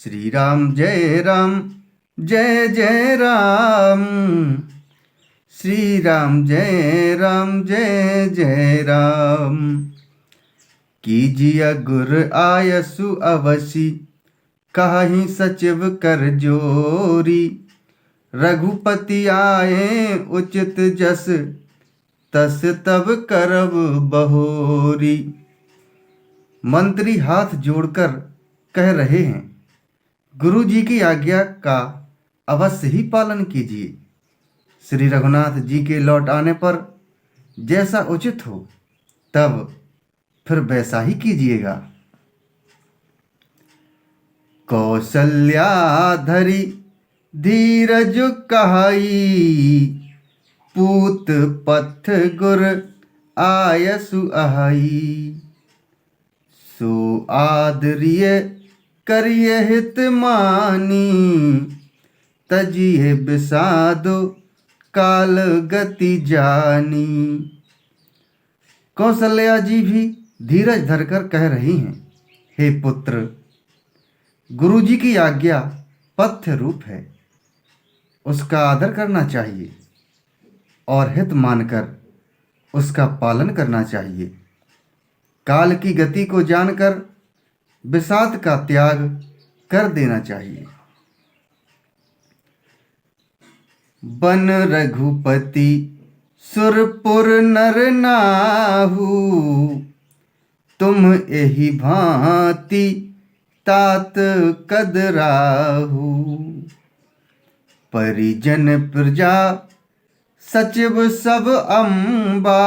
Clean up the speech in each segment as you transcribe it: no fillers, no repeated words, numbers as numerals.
श्री राम जय जय राम। श्री राम जय जय राम। कीजिए गुर आयसु अवसी, काहि सचिव कर जोरी। रघुपति आए उचित जस, तस तब करब बहोरी। मंत्री हाथ जोड़कर कह रहे हैं, गुरु जी की आज्ञा का अवश्य ही पालन कीजिए। श्री रघुनाथ जी के लौट आने पर जैसा उचित हो तब फिर वैसा ही कीजिएगा। कौशल्या धरी धीरज कहाई, पूत पथ गुर आयसु अहाई। सो आदरिय करिय हित मानी, तजिए बिसादो काल गति जानी। कौशल्या जी भी धीरज धरकर कह रही हैं, हे पुत्र, गुरु जी की आज्ञा पथ्य रूप है, उसका आदर करना चाहिए और हित मानकर उसका पालन करना चाहिए। काल की गति को जानकर विषाद का त्याग कर देना चाहिए। बन रघुपति सुरपुर नर नाहु, तुम एहि भांति तात कदराहु। परिजन प्रजा सचिव सब अम्बा,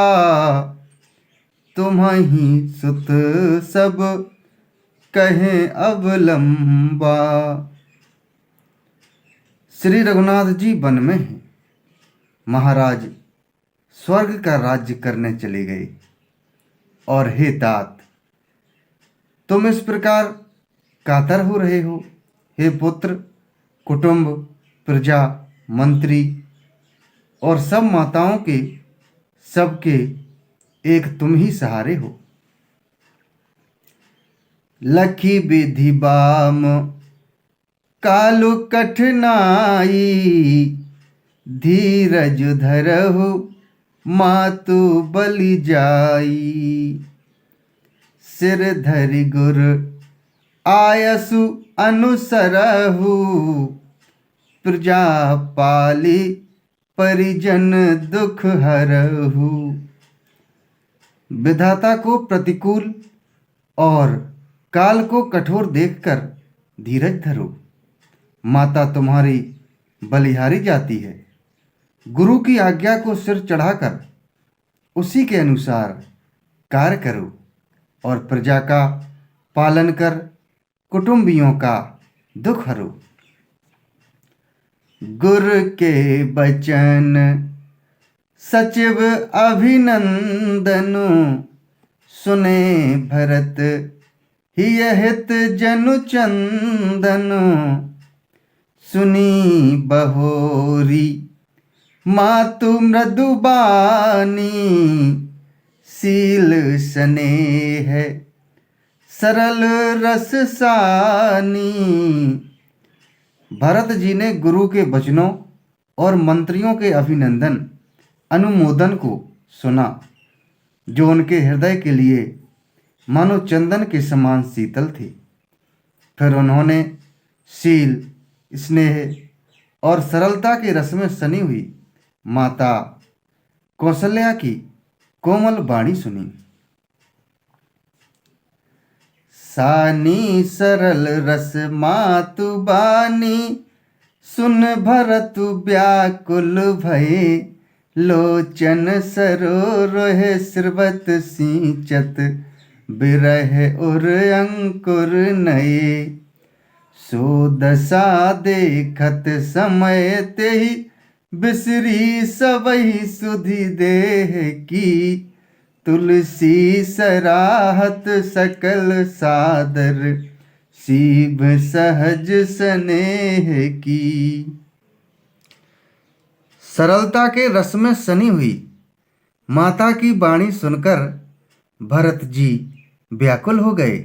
तुम्हि सुत सब कहें अवलंबा। श्री रघुनाथ जी वन में हैं। महाराज स्वर्ग का राज्य करने चले गए और हे तात, तुम इस प्रकार कातर हो रहे हो। हे पुत्र, कुटुंब, प्रजा, मंत्री और सब माताओं के सबके एक तुम ही सहारे हो। लखी विधि बाम कालु कठिनाई, धीरज धरहु मातु बलि जाई। सिर धरि गुर आयसु अनुसरहु, प्रजा पाली परिजन दुख हरहु। विधाता को प्रतिकूल और काल को कठोर देखकर धीरज धरो। माता तुम्हारी बलिहारी जाती है। गुरु की आज्ञा को सिर चढ़ाकर उसी के अनुसार कार्य करो और प्रजा का पालन कर कुटुंबियों का दुख हरो। गुर के बचन सचिव अभिनंदनु, सुने भरत हिय हित जनु चंदनु। सुनी बहोरी मातु मृदुबानी, शील स्नेह सरल रस सानी। भरत जी ने गुरु के वचनों और मंत्रियों के अभिनंदन अनुमोदन को सुना, जो उनके हृदय के लिए मानो चंदन के समान शीतल थे। फिर उन्होंने शील, स्नेह और सरलता के रस में सनी हुई माता कौशल्या की कोमल वाणी सुनी। सानी सरल रस मातु बानी, सुन भरतु व्याकुल भये। लोचन सरोह सिरवत सींचत, बिरह उर अंकुर नये। सो दशा देखत समय तेहि, बिसरी सबहि सुधि देह की। तुलसी सराहत सकल सादर, सीब सहज स्नेह की। सरलता के रस में सनी हुई माता की वाणी सुनकर भरत जी व्याकुल हो गए।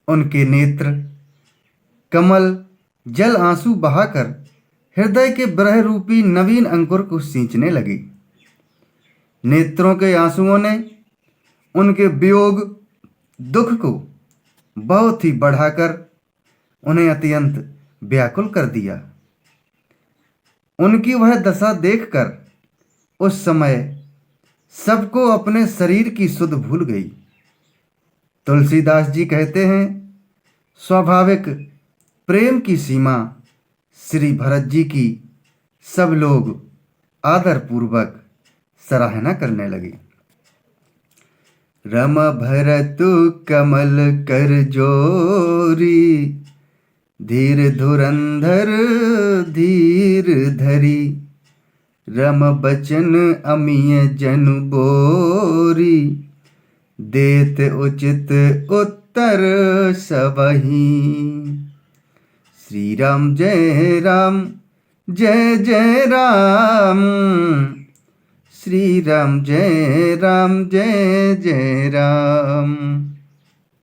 उनके नेत्र कमल जल आंसू बहाकर हृदय के ब्रह रूपी नवीन अंकुर को सींचने लगी। नेत्रों के आंसुओं ने उनके वियोग दुख को बहुत ही बढ़ाकर उन्हें अत्यंत व्याकुल कर दिया। उनकी वह दशा देखकर उस समय सबको अपने शरीर की सुध भूल गई। तुलसीदास जी कहते हैं, स्वाभाविक प्रेम की सीमा श्री भरत जी की सब लोग आदर पूर्वक सराहना करने लगे। रम भरतु कमल कर जोरी, धीर धुरंधर धीर धरी, रम बचन अमीय जनु बोरी, देत उचित उत्तर सबही। श्री राम जय राम जय जय राम, श्री राम जय जय राम।